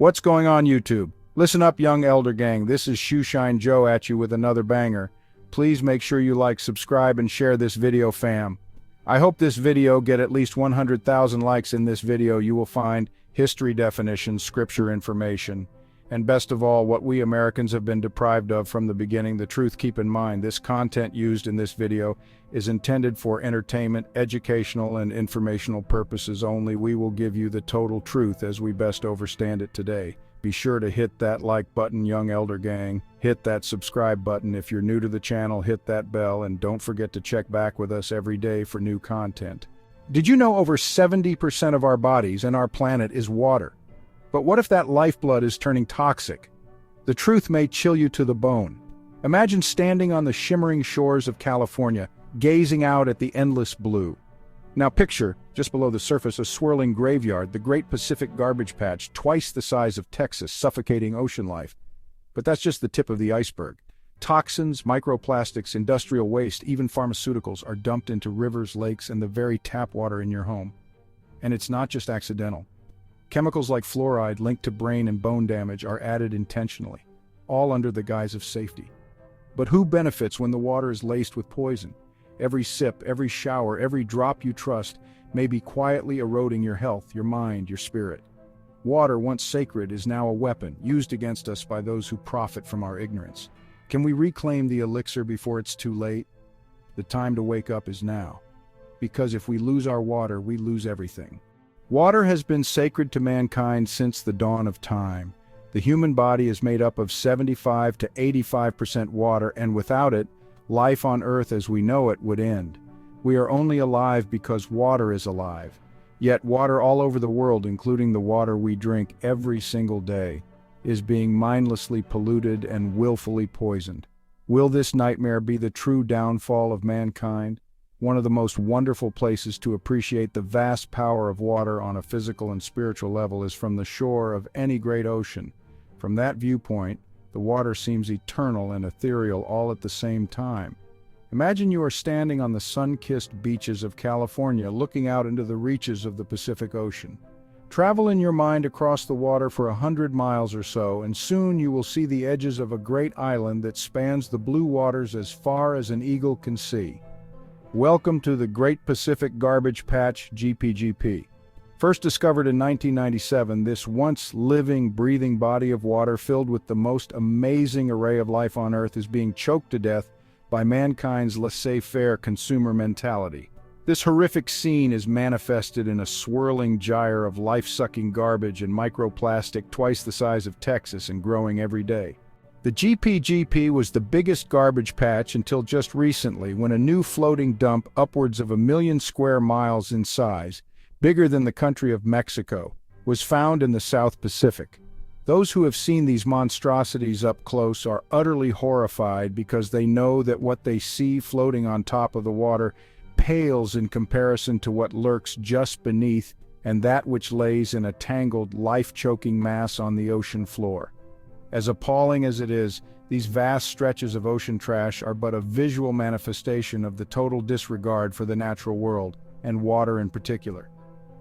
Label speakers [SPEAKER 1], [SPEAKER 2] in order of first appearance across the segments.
[SPEAKER 1] What's going on, YouTube? Listen up, young elder gang. This is Shoeshine Joe at you with another banger. Please make sure you like, subscribe, and share this video, fam. I hope this video get at least 100,000 likes. In this video, you will find history definitions, scripture information, and best of all, what we Americans have been deprived of from the beginning, the truth. Keep in mind, this content used in this video is intended for entertainment, educational, and informational purposes only. We will give you the total truth as we best understand it today. Be sure to hit that like button, young elder gang. Hit that subscribe button. If you're new to the channel, hit that bell, and don't forget to check back with us every day for new content. Did you know over 70% of our bodies and our planet is water? But what if that lifeblood is turning toxic? The truth may chill you to the bone. Imagine standing on the shimmering shores of California, gazing out at the endless blue. Now picture, just below the surface, a swirling graveyard, the Great Pacific Garbage Patch, twice the size of Texas, suffocating ocean life. But that's just the tip of the iceberg. Toxins, microplastics, industrial waste, even pharmaceuticals are dumped into rivers, lakes, and the very tap water in your home. And it's not just accidental. Chemicals like fluoride linked to brain and bone damage are added intentionally, all under the guise of safety. But who benefits when the water is laced with poison? Every sip, every shower, every drop you trust may be quietly eroding your health, your mind, your spirit. Water, once sacred, is now a weapon used against us by those who profit from our ignorance. Can we reclaim the elixir before it's too late? The time to wake up is now. Because if we lose our water, we lose everything. Water has been sacred to mankind since the dawn of time. The human body is made up of 75 to 85% water, and without it, life on Earth as we know it would end. We are only alive because water is alive. Yet water all over the world, including the water we drink every single day, is being mindlessly polluted and willfully poisoned. Will this nightmare be the true downfall of mankind? One of the most wonderful places to appreciate the vast power of water on a physical and spiritual level is from the shore of any great ocean. From that viewpoint, the water seems eternal and ethereal all at the same time. Imagine you are standing on the sun-kissed beaches of California looking out into the reaches of the Pacific Ocean. Travel in your mind across the water for 100 miles or so, and soon you will see the edges of a great island that spans the blue waters as far as an eagle can see. Welcome to the Great Pacific Garbage Patch, GPGP. First discovered in 1997, this once living, breathing body of water filled with the most amazing array of life on Earth is being choked to death by mankind's laissez-faire consumer mentality. This horrific scene is manifested in a swirling gyre of life-sucking garbage and microplastic twice the size of Texas and growing every day. The GPGP was the biggest garbage patch until just recently, when a new floating dump upwards of 1 million square miles in size, bigger than the country of Mexico, was found in the South Pacific. Those who have seen these monstrosities up close are utterly horrified because they know that what they see floating on top of the water pales in comparison to what lurks just beneath and that which lays in a tangled, life-choking mass on the ocean floor. As appalling as it is, these vast stretches of ocean trash are but a visual manifestation of the total disregard for the natural world, and water in particular.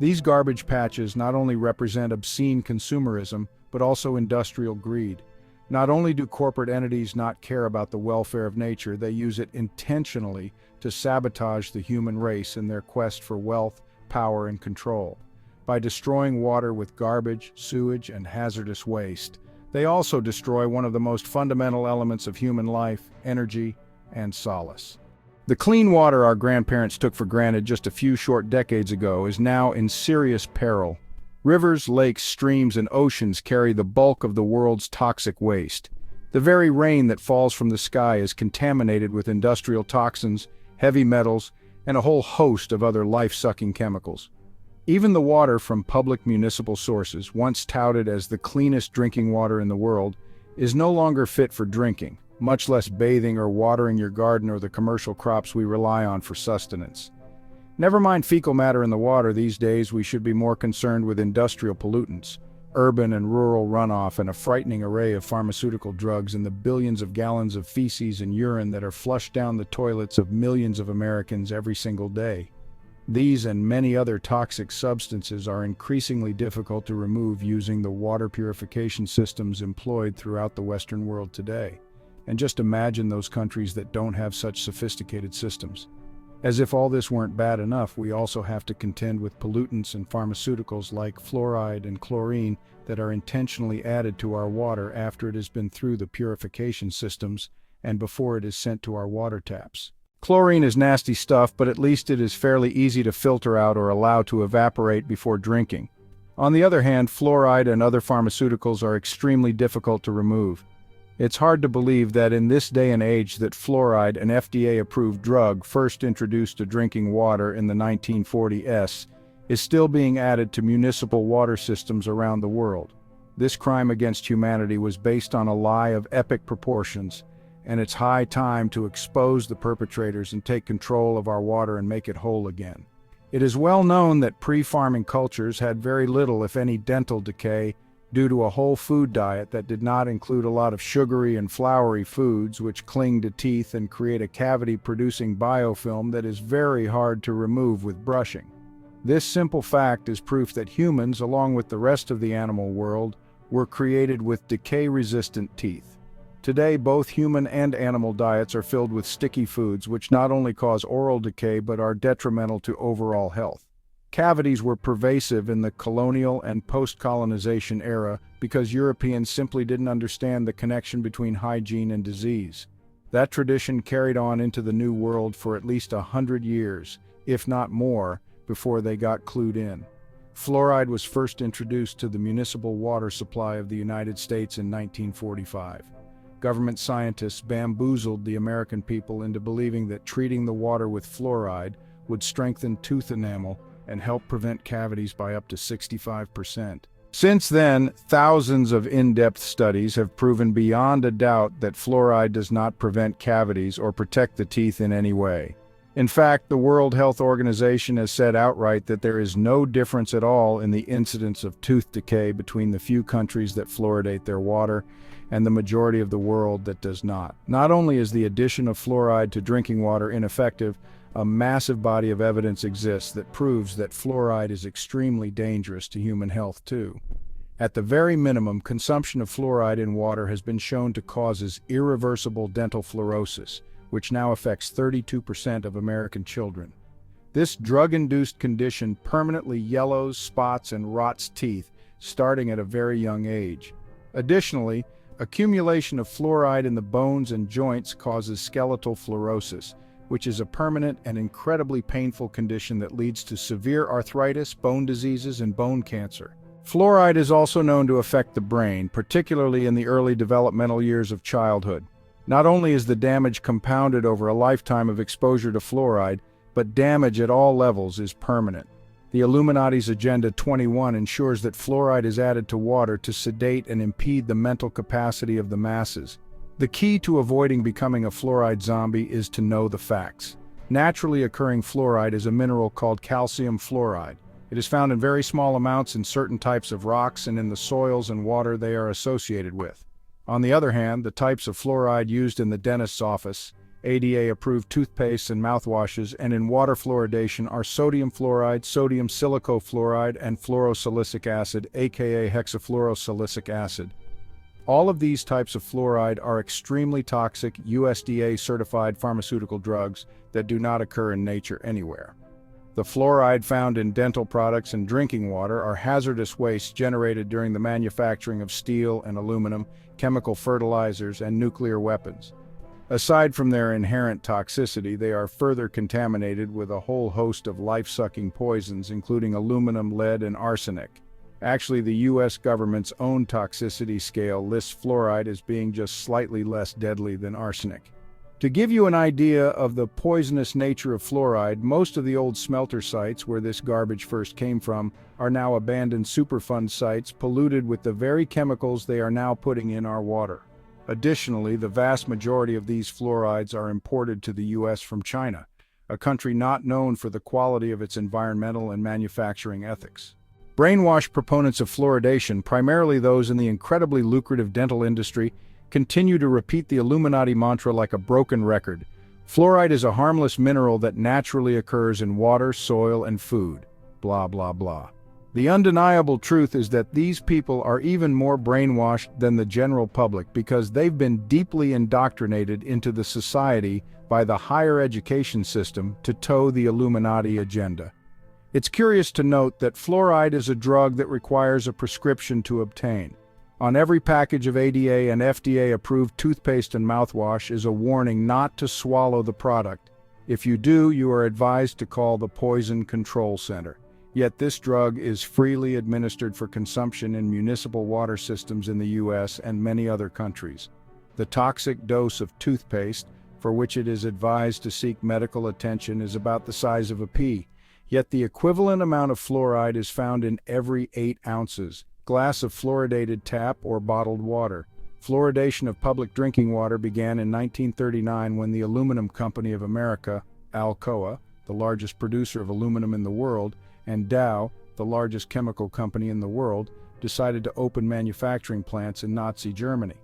[SPEAKER 1] These garbage patches not only represent obscene consumerism, but also industrial greed. Not only do corporate entities not care about the welfare of nature, they use it intentionally to sabotage the human race in their quest for wealth, power, and control. By destroying water with garbage, sewage, and hazardous waste, they also destroy one of the most fundamental elements of human life, energy, and solace. The clean water our grandparents took for granted just a few short decades ago is now in serious peril. Rivers, lakes, streams, and oceans carry the bulk of the world's toxic waste. The very rain that falls from the sky is contaminated with industrial toxins, heavy metals, and a whole host of other life-sucking chemicals. Even the water from public municipal sources, once touted as the cleanest drinking water in the world, is no longer fit for drinking, much less bathing or watering your garden or the commercial crops we rely on for sustenance. Never mind fecal matter in the water, these days we should be more concerned with industrial pollutants, urban and rural runoff, and a frightening array of pharmaceutical drugs in the billions of gallons of feces and urine that are flushed down the toilets of millions of Americans every single day. These and many other toxic substances are increasingly difficult to remove using the water purification systems employed throughout the Western world today. And just imagine those countries that don't have such sophisticated systems. As if all this weren't bad enough, we also have to contend with pollutants and pharmaceuticals like fluoride and chlorine that are intentionally added to our water after it has been through the purification systems and before it is sent to our water taps. Chlorine is nasty stuff, but at least it is fairly easy to filter out or allow to evaporate before drinking. On the other hand, fluoride and other pharmaceuticals are extremely difficult to remove. It's hard to believe that in this day and age that fluoride, an FDA-approved drug first introduced to drinking water in the 1940s, is still being added to municipal water systems around the world. This crime against humanity was based on a lie of epic proportions, and it's high time to expose the perpetrators and take control of our water and make it whole again. It is well known that pre-farming cultures had very little, if any, dental decay due to a whole food diet that did not include a lot of sugary and floury foods which cling to teeth and create a cavity-producing biofilm that is very hard to remove with brushing. This simple fact is proof that humans, along with the rest of the animal world, were created with decay-resistant teeth. Today, both human and animal diets are filled with sticky foods which not only cause oral decay but are detrimental to overall health. Cavities were pervasive in the colonial and post-colonization era because Europeans simply didn't understand the connection between hygiene and disease. That tradition carried on into the New World for at least 100 years, if not more, before they got clued in. Fluoride was first introduced to the municipal water supply of the United States in 1945. Government scientists bamboozled the American people into believing that treating the water with fluoride would strengthen tooth enamel and help prevent cavities by up to 65%. Since then, thousands of in-depth studies have proven beyond a doubt that fluoride does not prevent cavities or protect the teeth in any way. In fact, the World Health Organization has said outright that there is no difference at all in the incidence of tooth decay between the few countries that fluoridate their water and the majority of the world that does not. Not only is the addition of fluoride to drinking water ineffective, a massive body of evidence exists that proves that fluoride is extremely dangerous to human health too. At the very minimum, consumption of fluoride in water has been shown to cause irreversible dental fluorosis, which now affects 32% of American children. This drug-induced condition permanently yellows, spots, and rots teeth, starting at a very young age. Additionally, accumulation of fluoride in the bones and joints causes skeletal fluorosis, which is a permanent and incredibly painful condition that leads to severe arthritis, bone diseases, and bone cancer. Fluoride is also known to affect the brain, particularly in the early developmental years of childhood. Not only is the damage compounded over a lifetime of exposure to fluoride, but damage at all levels is permanent. The Illuminati's Agenda 21 ensures that fluoride is added to water to sedate and impede the mental capacity of the masses. The key to avoiding becoming a fluoride zombie is to know the facts. Naturally occurring fluoride is a mineral called calcium fluoride. It is found in very small amounts in certain types of rocks and in the soils and water they are associated with. On the other hand, the types of fluoride used in the dentist's office, ADA-approved toothpastes and mouthwashes, and in water fluoridation are sodium fluoride, sodium silicofluoride, and fluorosilicic acid, aka hexafluorosilicic acid. All of these types of fluoride are extremely toxic, USDA-certified pharmaceutical drugs that do not occur in nature anywhere. The fluoride found in dental products and drinking water are hazardous wastes generated during the manufacturing of steel and aluminum, chemical fertilizers, and nuclear weapons. Aside from their inherent toxicity, they are further contaminated with a whole host of life-sucking poisons, including aluminum, lead, and arsenic. Actually, the U.S. government's own toxicity scale lists fluoride as being just slightly less deadly than arsenic. To give you an idea of the poisonous nature of fluoride, most of the old smelter sites where this garbage first came from are now abandoned Superfund sites polluted with the very chemicals they are now putting in our water. Additionally, the vast majority of these fluorides are imported to the U.S. from China, a country not known for the quality of its environmental and manufacturing ethics. Brainwash proponents of fluoridation, primarily those in the incredibly lucrative dental industry, continue to repeat the Illuminati mantra like a broken record. Fluoride is a harmless mineral that naturally occurs in water, soil, and food. Blah, blah, blah. The undeniable truth is that these people are even more brainwashed than the general public because they've been deeply indoctrinated into the society by the higher education system to toe the Illuminati agenda. It's curious to note that fluoride is a drug that requires a prescription to obtain. On every package of ADA and FDA-approved toothpaste and mouthwash is a warning not to swallow the product. If you do, you are advised to call the Poison Control Center. Yet this drug is freely administered for consumption in municipal water systems in the U.S. and many other countries. The toxic dose of toothpaste, for which it is advised to seek medical attention, is about the size of a pea. Yet the equivalent amount of fluoride is found in every 8 ounces. Glass of fluoridated tap or bottled water. Fluoridation of public drinking water began in 1939 when the Aluminum Company of America, Alcoa, the largest producer of aluminum in the world, and Dow, the largest chemical company in the world, decided to open manufacturing plants in Nazi Germany.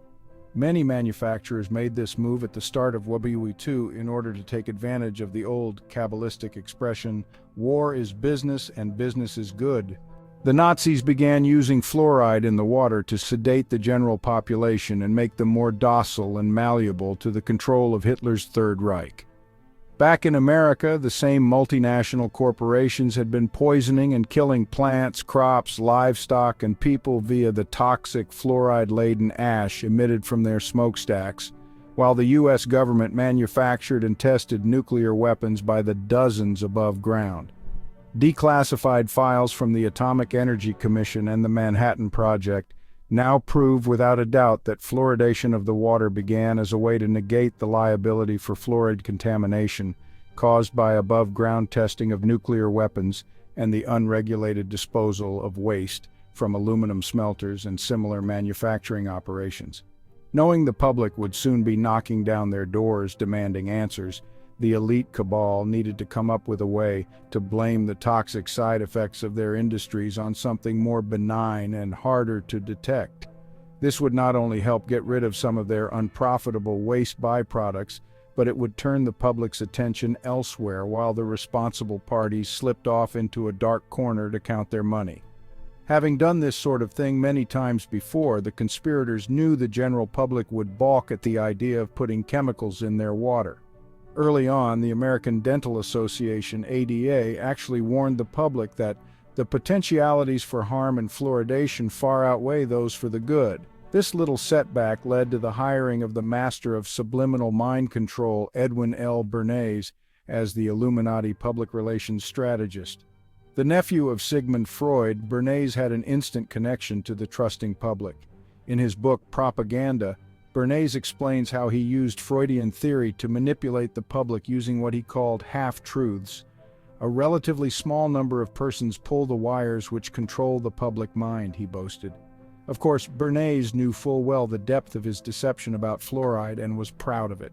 [SPEAKER 1] Many manufacturers made this move at the start of World War II in order to take advantage of the old Kabbalistic expression, "War is business and business is good." The Nazis began using fluoride in the water to sedate the general population and make them more docile and malleable to the control of Hitler's Third Reich. Back in America, the same multinational corporations had been poisoning and killing plants, crops, livestock, and people via the toxic fluoride-laden ash emitted from their smokestacks, while the U.S. government manufactured and tested nuclear weapons by the dozens above ground. Declassified files from the Atomic Energy Commission and the Manhattan Project now prove without a doubt that fluoridation of the water began as a way to negate the liability for fluoride contamination caused by above-ground testing of nuclear weapons and the unregulated disposal of waste from aluminum smelters and similar manufacturing operations. Knowing the public would soon be knocking down their doors demanding answers, the elite cabal needed to come up with a way to blame the toxic side effects of their industries on something more benign and harder to detect. This would not only help get rid of some of their unprofitable waste byproducts, but it would turn the public's attention elsewhere while the responsible parties slipped off into a dark corner to count their money. Having done this sort of thing many times before, the conspirators knew the general public would balk at the idea of putting chemicals in their water. Early on, the American Dental Association, ADA, actually warned the public that the potentialities for harm in fluoridation far outweigh those for the good. This little setback led to the hiring of the master of subliminal mind control, Edwin L. Bernays, as the Illuminati public relations strategist. The nephew of Sigmund Freud, Bernays had an instant connection to the trusting public. In his book Propaganda, Bernays explains how he used Freudian theory to manipulate the public using what he called half-truths. A relatively small number of persons pull the wires which control the public mind, he boasted. Of course, Bernays knew full well the depth of his deception about fluoride and was proud of it.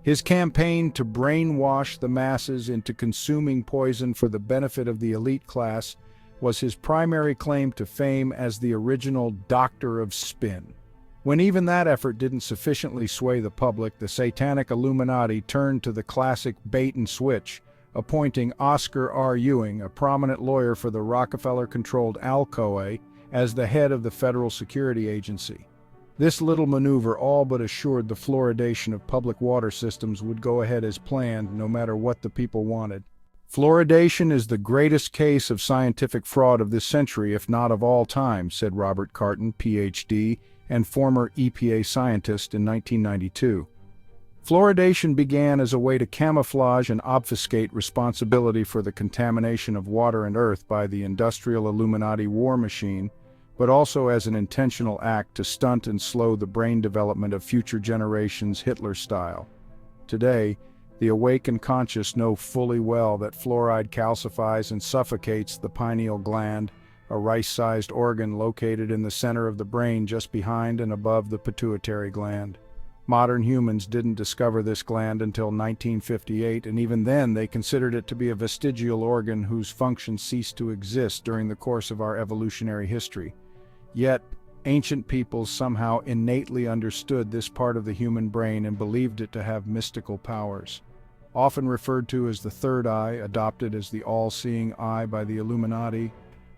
[SPEAKER 1] His campaign to brainwash the masses into consuming poison for the benefit of the elite class was his primary claim to fame as the original Doctor of Spin. When even that effort didn't sufficiently sway the public, the satanic Illuminati turned to the classic bait and switch, appointing Oscar R. Ewing, a prominent lawyer for the Rockefeller-controlled Alcoa, as the head of the Federal Security Agency. This little maneuver all but assured the fluoridation of public water systems would go ahead as planned, no matter what the people wanted. Fluoridation is the greatest case of scientific fraud of this century, if not of all time, said Robert Carton, Ph.D., and former EPA scientist in 1992. Fluoridation began as a way to camouflage and obfuscate responsibility for the contamination of water and earth by the industrial Illuminati war machine, but also as an intentional act to stunt and slow the brain development of future generations Hitler style. Today, the awake and conscious know fully well that fluoride calcifies and suffocates the pineal gland, a rice-sized organ located in the center of the brain just behind and above the pituitary gland. Modern humans didn't discover this gland until 1958, and even then they considered it to be a vestigial organ whose function ceased to exist during the course of our evolutionary history. Yet, ancient peoples somehow innately understood this part of the human brain and believed it to have mystical powers. Often referred to as the third eye, adopted as the all-seeing eye by the Illuminati,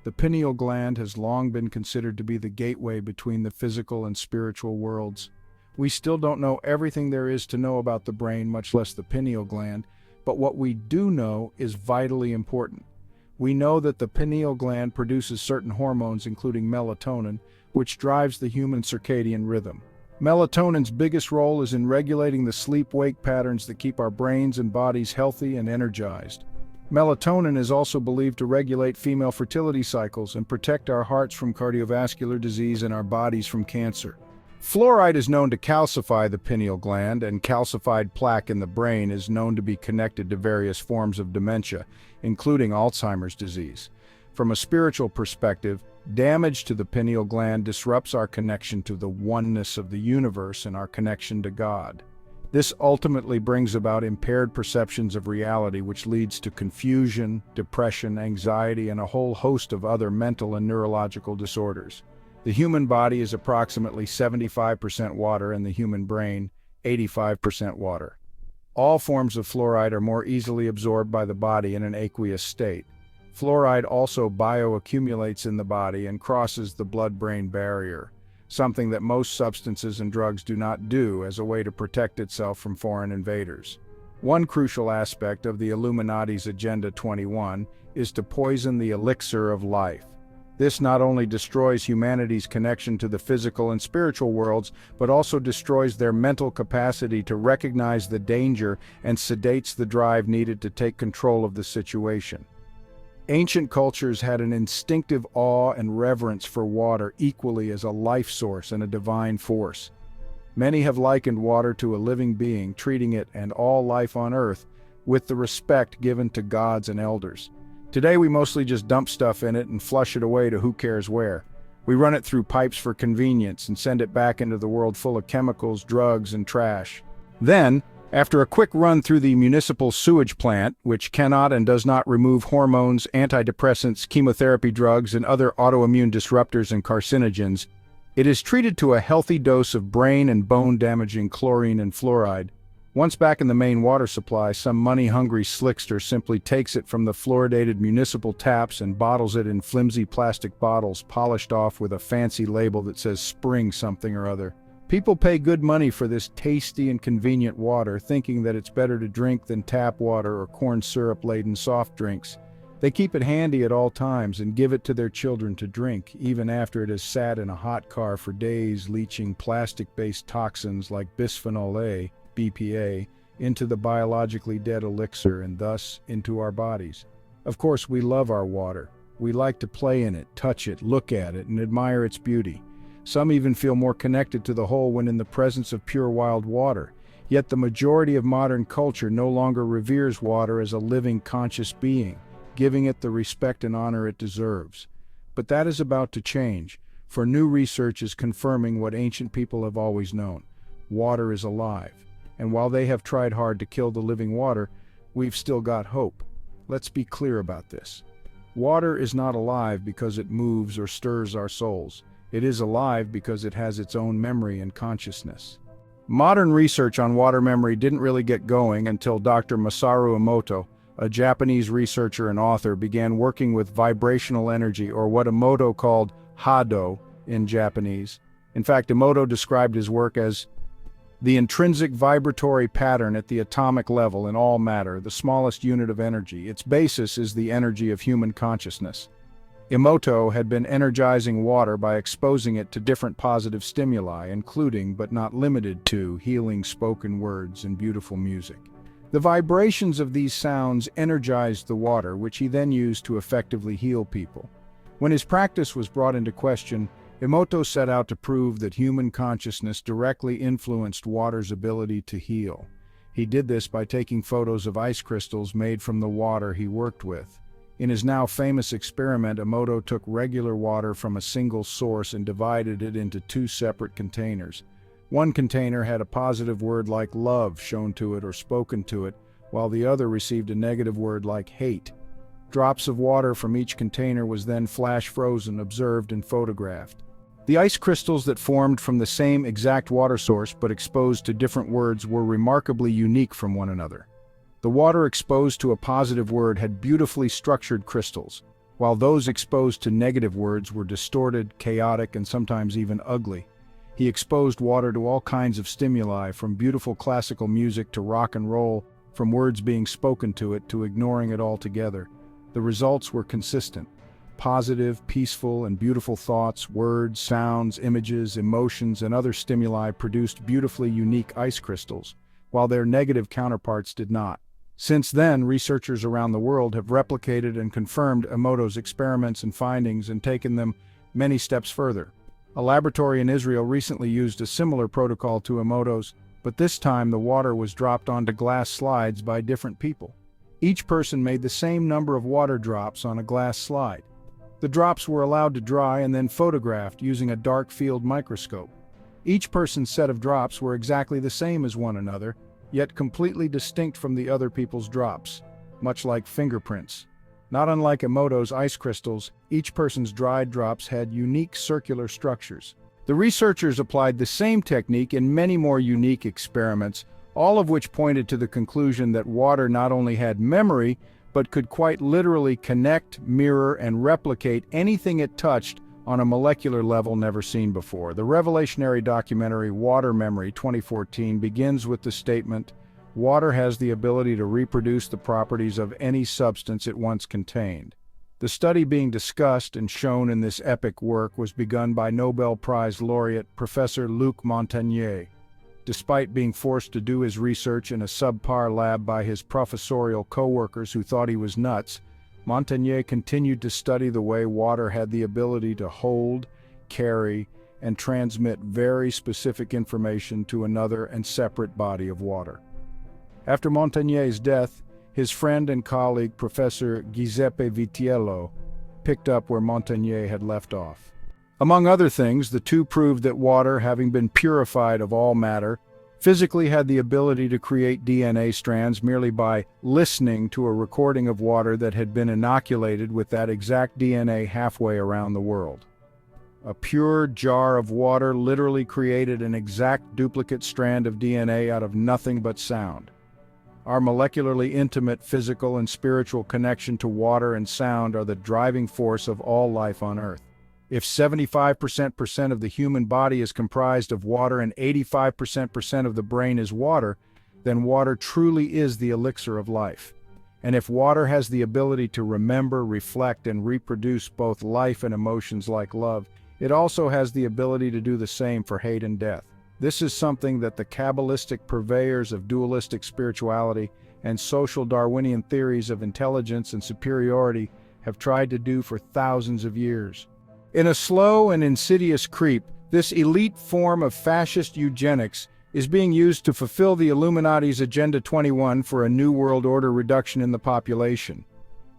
[SPEAKER 1] the pineal gland has long been considered to be the gateway between the physical and spiritual worlds. We still don't know everything there is to know about the brain, much less the pineal gland, but what we do know is vitally important. We know that the pineal gland produces certain hormones, including melatonin, which drives the human circadian rhythm. Melatonin's biggest role is in regulating the sleep-wake patterns that keep our brains and bodies healthy and energized. Melatonin is also believed to regulate female fertility cycles and protect our hearts from cardiovascular disease and our bodies from cancer. Fluoride is known to calcify the pineal gland, and calcified plaque in the brain is known to be connected to various forms of dementia, including Alzheimer's disease. From a spiritual perspective, damage to the pineal gland disrupts our connection to the oneness of the universe and our connection to God. This ultimately brings about impaired perceptions of reality, which leads to confusion, depression, anxiety, and a whole host of other mental and neurological disorders. The human body is approximately 75% water and the human brain 85% water. All forms of fluoride are more easily absorbed by the body in an aqueous state. Fluoride also bioaccumulates in the body and crosses the blood-brain barrier, something that most substances and drugs do not do, as a way to protect itself from foreign invaders. One crucial aspect of the Illuminati's Agenda 21 is to poison the elixir of life. This not only destroys humanity's connection to the physical and spiritual worlds, but also destroys their mental capacity to recognize the danger and sedates the drive needed to take control of the situation. Ancient cultures had an instinctive awe and reverence for water equally as a life source and a divine force. Many have likened water to a living being, treating it and all life on earth with the respect given to gods and elders. Today we mostly just dump stuff in it and flush it away to who cares where. We run it through pipes for convenience and send it back into the world full of chemicals, drugs, and trash. Then, after a quick run through the municipal sewage plant, which cannot and does not remove hormones, antidepressants, chemotherapy drugs, and other autoimmune disruptors and carcinogens, it is treated to a healthy dose of brain and bone-damaging chlorine and fluoride. Once back in the main water supply, some money-hungry slickster simply takes it from the fluoridated municipal taps and bottles it in flimsy plastic bottles polished off with a fancy label that says spring something or other. People pay good money for this tasty and convenient water, thinking that it's better to drink than tap water or corn syrup-laden soft drinks. They keep it handy at all times and give it to their children to drink, even after it has sat in a hot car for days, leaching plastic-based toxins like bisphenol A, BPA, into the biologically dead elixir and thus into our bodies. Of course, we love our water. We like to play in it, touch it, look at it, and admire its beauty. Some even feel more connected to the whole when in the presence of pure wild water. Yet the majority of modern culture no longer reveres water as a living, conscious being, giving it the respect and honor it deserves. But that is about to change, for new research is confirming what ancient people have always known. Water is alive. And while they have tried hard to kill the living water, we've still got hope. Let's be clear about this. Water is not alive because it moves or stirs our souls. It is alive because it has its own memory and consciousness. Modern research on water memory didn't really get going until Dr. Masaru Emoto, a Japanese researcher and author, began working with vibrational energy, or what Emoto called Hado in Japanese. In fact, Emoto described his work as the intrinsic vibratory pattern at the atomic level in all matter, the smallest unit of energy. Its basis is the energy of human consciousness. Emoto had been energizing water by exposing it to different positive stimuli, including, but not limited to, healing spoken words and beautiful music. The vibrations of these sounds energized the water, which he then used to effectively heal people. When his practice was brought into question, Emoto set out to prove that human consciousness directly influenced water's ability to heal. He did this by taking photos of ice crystals made from the water he worked with. In his now famous experiment, Emoto took regular water from a single source and divided it into two separate containers. One container had a positive word like love shown to it or spoken to it, while the other received a negative word like hate. Drops of water from each container was then flash frozen, observed, and photographed. The ice crystals that formed from the same exact water source but exposed to different words were remarkably unique from one another. The water exposed to a positive word had beautifully structured crystals, while those exposed to negative words were distorted, chaotic, and sometimes even ugly. He exposed water to all kinds of stimuli, from beautiful classical music to rock and roll, from words being spoken to it to ignoring it altogether. The results were consistent. Positive, peaceful, and beautiful thoughts, words, sounds, images, emotions, and other stimuli produced beautifully unique ice crystals, while their negative counterparts did not. Since then, researchers around the world have replicated and confirmed Emoto's experiments and findings and taken them many steps further. A laboratory in Israel recently used a similar protocol to Emoto's, but this time the water was dropped onto glass slides by different people. Each person made the same number of water drops on a glass slide. The drops were allowed to dry and then photographed using a dark field microscope. Each person's set of drops were exactly the same as one another, yet completely distinct from the other people's drops, much like fingerprints. Not unlike Emoto's ice crystals, each person's dried drops had unique circular structures. The researchers applied the same technique in many more unique experiments, all of which pointed to the conclusion that water not only had memory, but could quite literally connect, mirror, and replicate anything it touched on a molecular level never seen before. The revelationary documentary Water Memory 2014 begins with the statement, "Water has the ability to reproduce the properties of any substance it once contained." The study being discussed and shown in this epic work was begun by Nobel Prize laureate Professor Luc Montagnier. Despite being forced to do his research in a subpar lab by his professorial co-workers who thought he was nuts, Montagnier continued to study the way water had the ability to hold, carry, and transmit very specific information to another and separate body of water. After Montagnier's death, his friend and colleague Professor Giuseppe Vitiello picked up where Montagnier had left off. Among other things, the two proved that water, having been purified of all matter, physically had the ability to create DNA strands merely by listening to a recording of water that had been inoculated with that exact DNA halfway around the world. A pure jar of water literally created an exact duplicate strand of DNA out of nothing but sound. Our molecularly intimate physical and spiritual connection to water and sound are the driving force of all life on Earth. If 75% of the human body is comprised of water and 85% of the brain is water, then water truly is the elixir of life. And if water has the ability to remember, reflect, and reproduce both life and emotions like love, it also has the ability to do the same for hate and death. This is something that the Kabbalistic purveyors of dualistic spirituality and social Darwinian theories of intelligence and superiority have tried to do for thousands of years. In a slow and insidious creep, this elite form of fascist eugenics is being used to fulfill the Illuminati's Agenda 21 for a New World Order reduction in the population.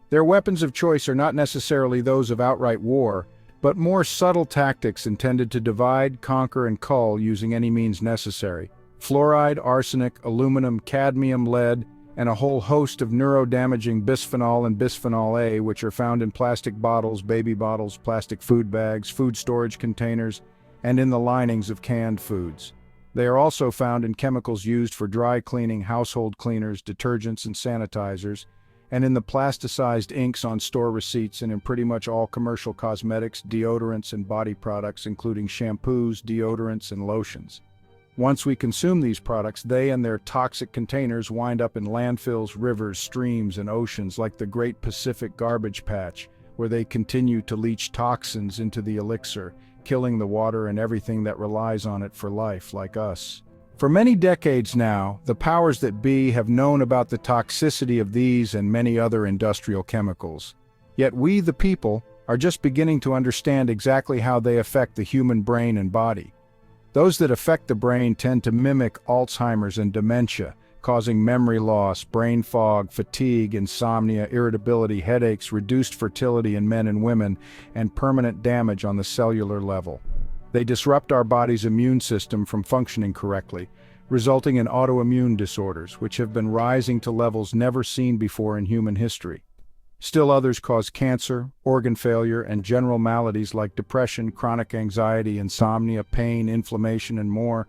[SPEAKER 1] Their weapons of choice are not necessarily those of outright war, but more subtle tactics intended to divide, conquer, and cull using any means necessary. Fluoride, arsenic, aluminum, cadmium, lead, and a whole host of neurodamaging bisphenol and bisphenol A, which are found in plastic bottles, baby bottles, plastic food bags, food storage containers, and in the linings of canned foods. They are also found in chemicals used for dry cleaning, household cleaners, detergents, and sanitizers, and in the plasticized inks on store receipts and in pretty much all commercial cosmetics, deodorants, and body products, including shampoos, deodorants, and lotions. Once we consume these products, they and their toxic containers wind up in landfills, rivers, streams, and oceans like the Great Pacific Garbage Patch, where they continue to leach toxins into the elixir, killing the water and everything that relies on it for life, like us. For many decades now, the powers that be have known about the toxicity of these and many other industrial chemicals. Yet we, the people, are just beginning to understand exactly how they affect the human brain and body. Those that affect the brain tend to mimic Alzheimer's and dementia, causing memory loss, brain fog, fatigue, insomnia, irritability, headaches, reduced fertility in men and women, and permanent damage on the cellular level. They disrupt our body's immune system from functioning correctly, resulting in autoimmune disorders, which have been rising to levels never seen before in human history. Still others cause cancer, organ failure, and general maladies like depression, chronic anxiety, insomnia, pain, inflammation, and more.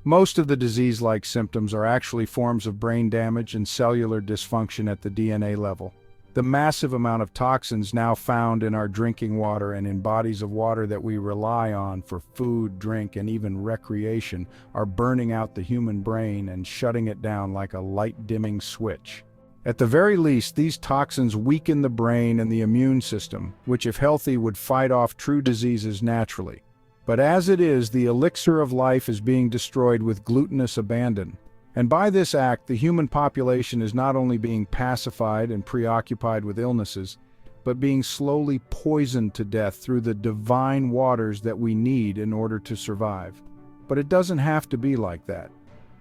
[SPEAKER 1] Most of the disease-like symptoms are actually forms of brain damage and cellular dysfunction at the DNA level. The massive amount of toxins now found in our drinking water and in bodies of water that we rely on for food, drink, and even recreation are burning out the human brain and shutting it down like a light-dimming switch. At the very least, these toxins weaken the brain and the immune system, which if healthy would fight off true diseases naturally. But as it is, the elixir of life is being destroyed with glutinous abandon. And by this act, the human population is not only being pacified and preoccupied with illnesses, but being slowly poisoned to death through the divine waters that we need in order to survive. But it doesn't have to be like that.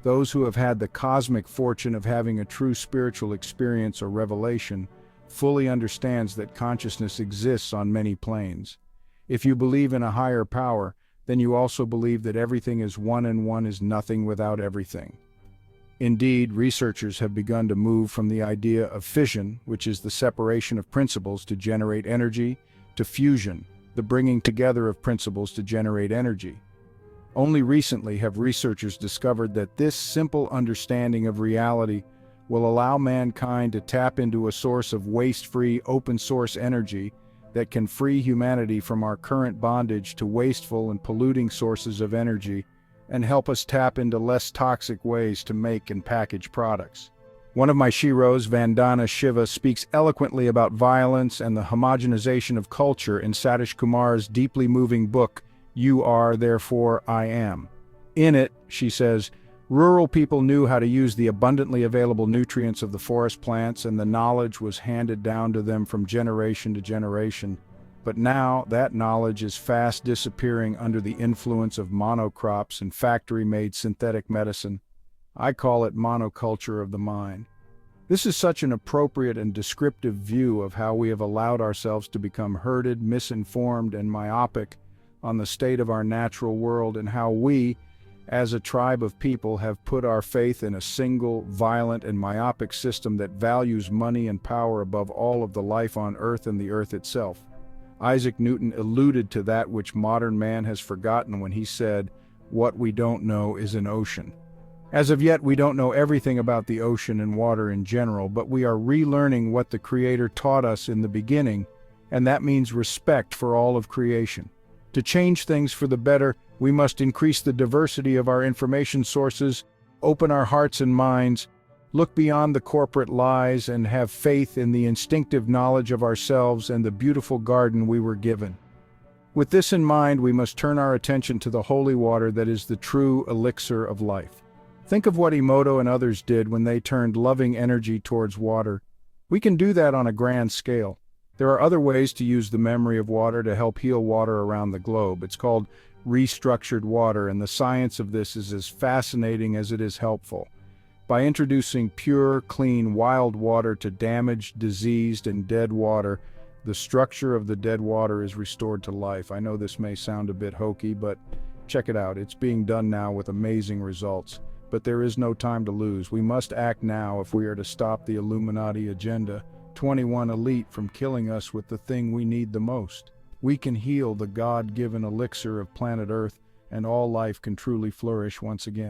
[SPEAKER 1] Those who have had the cosmic fortune of having a true spiritual experience or revelation fully understands that consciousness exists on many planes. If you believe in a higher power, then you also believe that everything is one and one is nothing without everything. Indeed, researchers have begun to move from the idea of fission, which is the separation of principles to generate energy, to fusion, the bringing together of principles to generate energy. Only recently have researchers discovered that this simple understanding of reality will allow mankind to tap into a source of waste-free, open-source energy that can free humanity from our current bondage to wasteful and polluting sources of energy and help us tap into less toxic ways to make and package products. One of my sheroes, Vandana Shiva, speaks eloquently about violence and the homogenization of culture in Satish Kumar's deeply moving book, You Are, Therefore I Am. In it, she says, rural people knew how to use the abundantly available nutrients of the forest plants, and the knowledge was handed down to them from generation to generation. But now that knowledge is fast disappearing under the influence of monocrops and factory-made synthetic medicine. I call it monoculture of the mind. This is such an appropriate and descriptive view of how we have allowed ourselves to become herded, misinformed, and myopic on the state of our natural world, and how we, as a tribe of people, have put our faith in a single, violent, and myopic system that values money and power above all of the life on Earth and the Earth itself. Isaac Newton alluded to that which modern man has forgotten when he said, "What we don't know is an ocean." As of yet, we don't know everything about the ocean and water in general, but we are relearning what the Creator taught us in the beginning, and that means respect for all of creation. To change things for the better, we must increase the diversity of our information sources, open our hearts and minds, look beyond the corporate lies, and have faith in the instinctive knowledge of ourselves and the beautiful garden we were given. With this in mind, we must turn our attention to the holy water that is the true elixir of life. Think of what Emoto and others did when they turned loving energy towards water. We can do that on a grand scale. There are other ways to use the memory of water to help heal water around the globe. It's called restructured water, and the science of this is as fascinating as it is helpful. By introducing pure, clean, wild water to damaged, diseased, and dead water, the structure of the dead water is restored to life. I know this may sound a bit hokey, but check it out. It's being done now with amazing results. But there is no time to lose. We must act now if we are to stop the Illuminati Agenda 21 elite from killing us with the thing we need the most. We can heal the God-given elixir of planet Earth, and all life can truly flourish once again.